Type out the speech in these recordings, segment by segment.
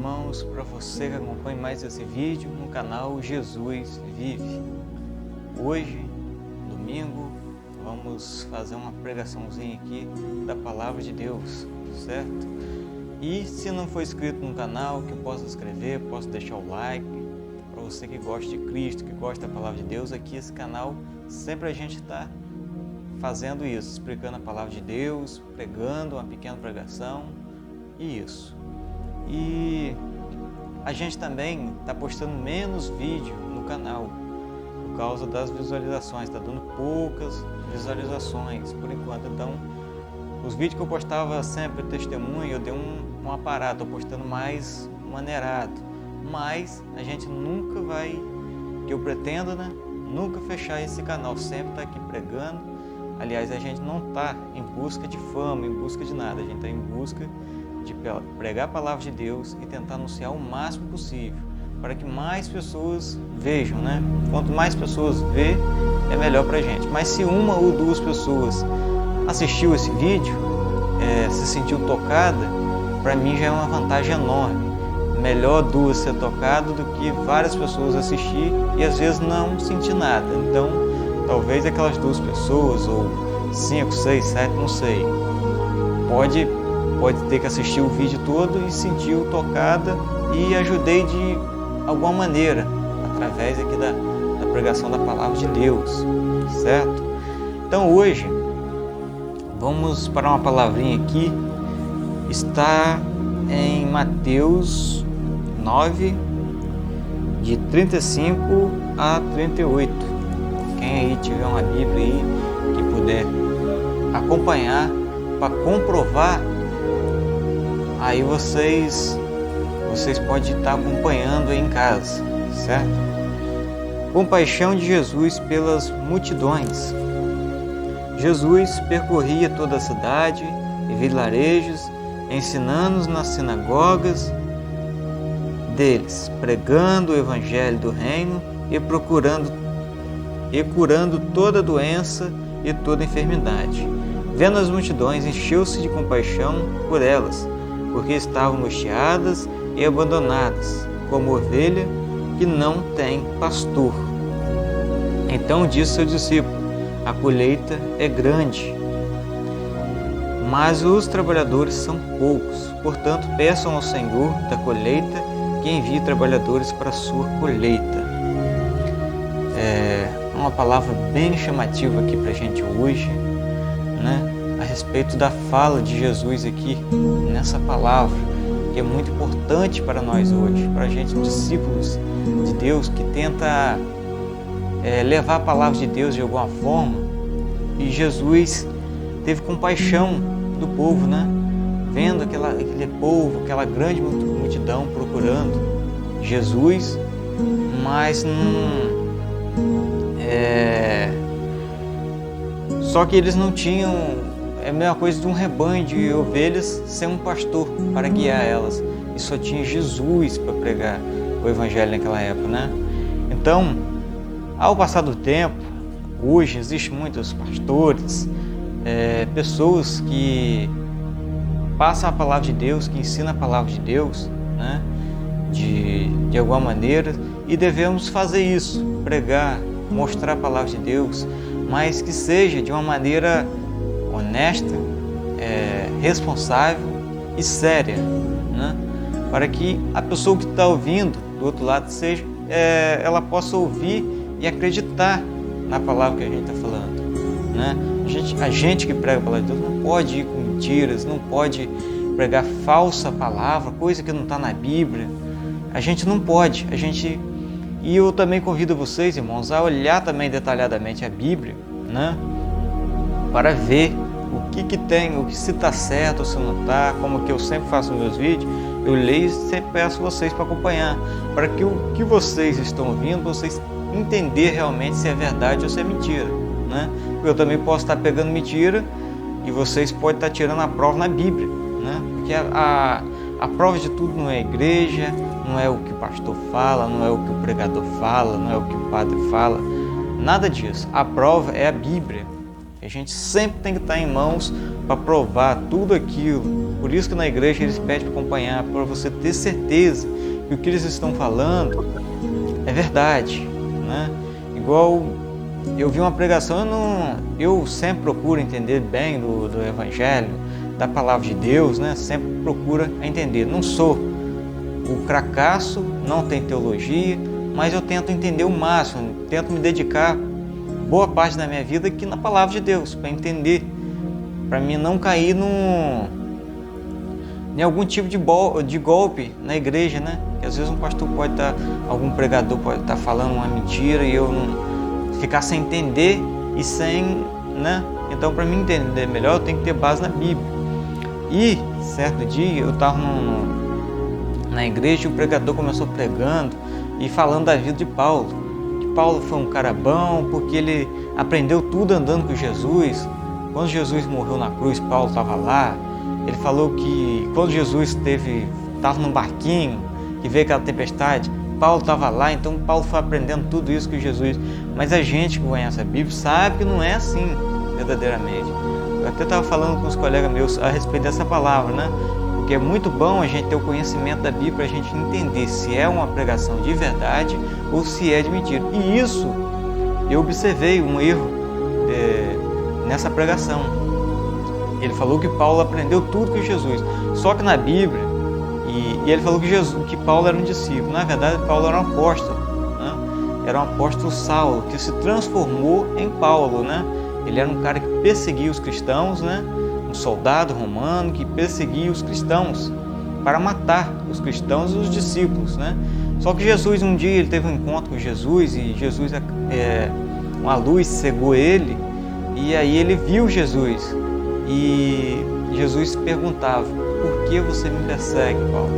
irmãos, para você que acompanha mais esse vídeo no canal Jesus Vive. Hoje, domingo, vamos fazer uma pregaçãozinha aqui da Palavra de Deus, certo? E se não for inscrito no canal, que eu possa inscrever, posso deixar o like. Para você que gosta de Cristo, que gosta da Palavra de Deus, aqui esse canal, sempre a gente está fazendo isso, explicando a Palavra de Deus, pregando uma pequena pregação e isso. E a gente também está postando menos vídeo no canal por causa das visualizações, está dando poucas visualizações por enquanto. Então, os vídeos que eu postava sempre testemunho, eu dei uma parada, estou postando mais maneirado. Mas a gente nunca vai, que eu pretendo, nunca fechar esse canal, sempre está aqui pregando. Aliás, a gente não está em busca de fama, em busca de nada, a gente está em busca de pregar a palavra de Deus e tentar anunciar o máximo possível, para que mais pessoas vejam, Quanto mais pessoas vê, é melhor para a gente. Mas se uma ou duas pessoas assistiu esse vídeo, se sentiu tocada, para mim já é uma vantagem enorme. Melhor duas ser tocado do que várias pessoas assistir e às vezes não sentir nada. Então, talvez aquelas duas pessoas, ou 5, 6, 7, não sei, pode ter que assistir o vídeo todo e sentiu tocada e ajudei de alguma maneira, através aqui da pregação da Palavra de Deus, certo? Então hoje, vamos para uma palavrinha aqui, está em Mateus 9, de 35 a 38. Quem aí tiver uma Bíblia aí, que puder acompanhar para comprovar, aí vocês podem estar acompanhando aí em casa, certo? Compaixão de Jesus pelas multidões. Jesus percorria toda a cidade e vilarejos, ensinando nas sinagogas deles, pregando o evangelho do reino e curando toda doença e toda enfermidade. Vendo as multidões, encheu-se de compaixão por elas, porque estavam angustiadas e abandonadas, como ovelha que não tem pastor. Então disse ao discípulo: a colheita é grande, mas os trabalhadores são poucos. Portanto, peçam ao Senhor da colheita que envie trabalhadores para a sua colheita. É uma palavra bem chamativa aqui para a gente hoje, a respeito da fala de Jesus aqui, nessa palavra, que é muito importante para nós hoje, para a gente, discípulos de Deus, que tenta levar a palavra de Deus de alguma forma. E Jesus teve compaixão do povo, vendo aquele povo, aquela grande multidão procurando Jesus, mas só que eles não tinham, é a mesma coisa de um rebanho de ovelhas sem um pastor para guiar elas, e só tinha Jesus para pregar o evangelho naquela época, Então, ao passar do tempo, hoje existem muitos pastores, pessoas que passam a palavra de Deus, que ensinam a palavra de Deus, de alguma maneira, e devemos fazer isso, pregar, mostrar a palavra de Deus, mas que seja de uma maneira honesta, responsável e séria, para que a pessoa que está ouvindo do outro lado ela possa ouvir e acreditar na palavra que a gente está falando, A gente que prega a palavra de Deus não pode ir com mentiras, não pode pregar falsa palavra, coisa que não está na Bíblia. A gente não pode. E eu também convido vocês, irmãos, a olhar também detalhadamente a Bíblia, para ver o que tem, o que se está certo ou se não está, como que eu sempre faço nos meus vídeos. Eu leio e sempre peço vocês para acompanhar, para que o que vocês estão ouvindo, vocês entender realmente se é verdade ou se é mentira, Eu também posso estar pegando mentira e vocês podem estar tirando a prova na Bíblia, Porque a prova de tudo não é a igreja, não é o que o pastor fala, não é o que o pregador fala, não é o que o padre fala, nada disso. A prova é a Bíblia. A gente sempre tem que estar em mãos para provar tudo aquilo Por isso que na igreja eles pedem para acompanhar, para você ter certeza que o que eles estão falando é verdade, né? Igual eu vi uma pregação, eu sempre procuro entender bem do Evangelho, da Palavra de Deus, né? Sempre procuro entender. Não sou o cracaço, não tenho teologia, mas eu tento entender o máximo, tento me dedicar boa parte da minha vida aqui na Palavra de Deus, para entender, para mim não cair em algum tipo de golpe na igreja, né? Que às vezes um pastor pode estar, algum pregador pode estar falando uma mentira e eu não ficar sem entender e sem, né? Então, para mim entender melhor, eu tenho que ter base na Bíblia. E certo dia eu estava na igreja e o pregador começou pregando e falando da vida de Paulo. Que Paulo foi um cara bom porque ele aprendeu tudo andando com Jesus. Quando Jesus morreu na cruz, Paulo estava lá. Ele falou que quando Jesus estava num barquinho, que veio aquela tempestade, Paulo estava lá, então Paulo foi aprendendo tudo isso com Jesus. Mas a gente que conhece a Bíblia sabe que não é assim, verdadeiramente. Eu até estava falando com os colegas meus a respeito dessa palavra, né? Porque é muito bom a gente ter o conhecimento da Bíblia para a gente entender se é uma pregação de verdade ou se é de mentira. E isso, eu observei um erro nessa pregação. Ele falou que Paulo aprendeu tudo com Jesus. Só que na Bíblia, e ele falou que Paulo era um discípulo. Na verdade, Paulo era um apóstolo, né? Era um apóstolo Saulo, que se transformou em Paulo, né? Ele era um cara que perseguia os cristãos, né? Um soldado romano que perseguia os cristãos para matar os cristãos e os discípulos, né? Só que Jesus, um dia, ele teve um encontro com Jesus e Jesus, uma luz cegou ele e aí ele viu Jesus. E Jesus perguntava: por que você me persegue, Paulo?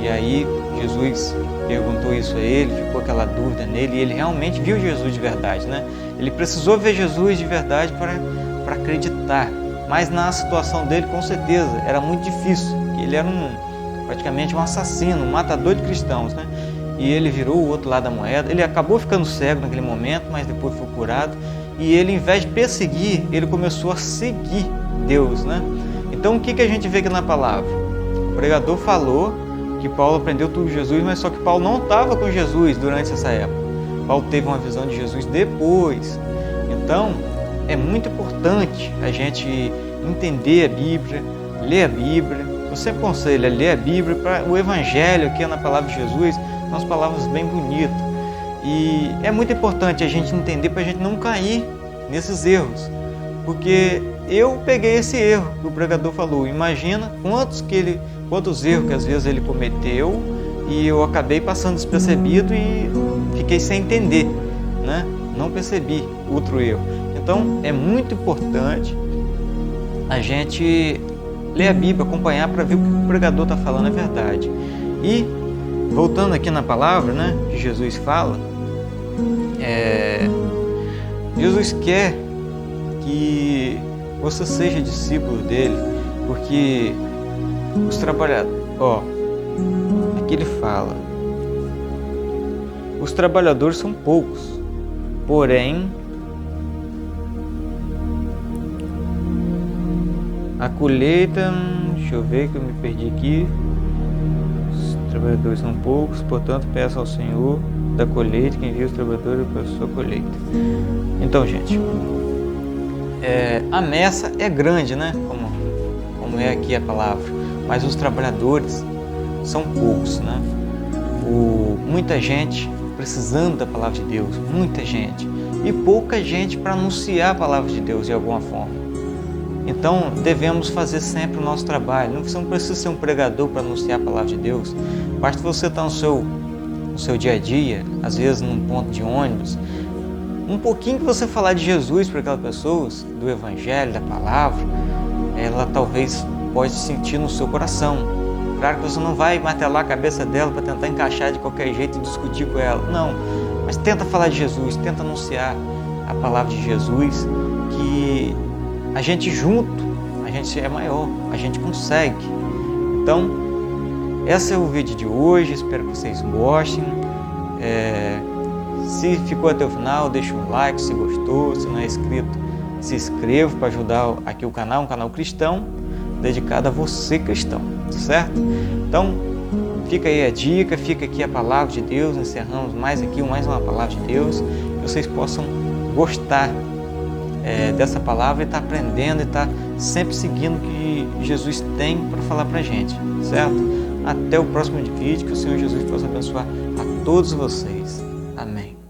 E aí Jesus perguntou isso a ele, ficou aquela dúvida nele, e ele realmente viu Jesus de verdade, né? Ele precisou ver Jesus de verdade para acreditar, mas na situação dele, com certeza, era muito difícil. Ele era praticamente um assassino, um matador de cristãos, né? E ele virou o outro lado da moeda. Ele acabou ficando cego naquele momento, mas depois foi curado. E ele, em vez de perseguir, ele começou a seguir Deus, né? Então, o que a gente vê aqui na palavra? O pregador falou que Paulo aprendeu tudo de Jesus, mas só que Paulo não estava com Jesus durante essa época. Paulo teve uma visão de Jesus depois. Então, é muito importante a gente entender a Bíblia, ler a Bíblia. Eu sempre aconselho a ler a Bíblia, para o Evangelho, que é na palavra de Jesus, são as palavras bem bonitas. E é muito importante a gente entender para a gente não cair nesses erros. Porque eu peguei esse erro que o pregador falou. Imagina quantos erros que às vezes ele cometeu e eu acabei passando despercebido e fiquei sem entender, né? Não percebi outro erro. Então é muito importante a gente ler a Bíblia, acompanhar para ver o que o pregador está falando é verdade. E voltando aqui na palavra, né, que Jesus fala, Jesus quer que você seja discípulo dele, porque os trabalhadores, aqui ele fala, os trabalhadores são poucos, porém a colheita, deixa eu ver que eu me perdi aqui, os trabalhadores são poucos, portanto peço ao Senhor da colheita que envia os trabalhadores para a sua colheita. Então, gente, a messa é grande, né? Como é aqui a palavra, mas os trabalhadores são poucos, né? Muita gente precisando da palavra de Deus, muita gente, e pouca gente para anunciar a palavra de Deus de alguma forma. Então, devemos fazer sempre o nosso trabalho. Você não precisa ser um pregador para anunciar a palavra de Deus. Basta você estar no seu dia a dia, às vezes num ponto de ônibus, um pouquinho que você falar de Jesus para aquelas pessoas, do Evangelho, da palavra, ela talvez pode sentir no seu coração. Claro que você não vai martelar a cabeça dela para tentar encaixar de qualquer jeito e discutir com ela. Não, mas tenta falar de Jesus, tenta anunciar a palavra de Jesus, que a gente junto, a gente é maior, a gente consegue. Então, esse é o vídeo de hoje, espero que vocês gostem. Se ficou até o final, deixa um like, se gostou, se não é inscrito, se inscreva para ajudar aqui o canal, um canal cristão. dedicado a você cristão, certo? Então, fica aí a dica, fica aqui a palavra de Deus, encerramos mais uma palavra de Deus, que vocês possam gostar dessa palavra e estar aprendendo e estar sempre seguindo o que Jesus tem para falar para a gente, certo? Até o próximo vídeo, que o Senhor Jesus possa abençoar a todos vocês. Amém.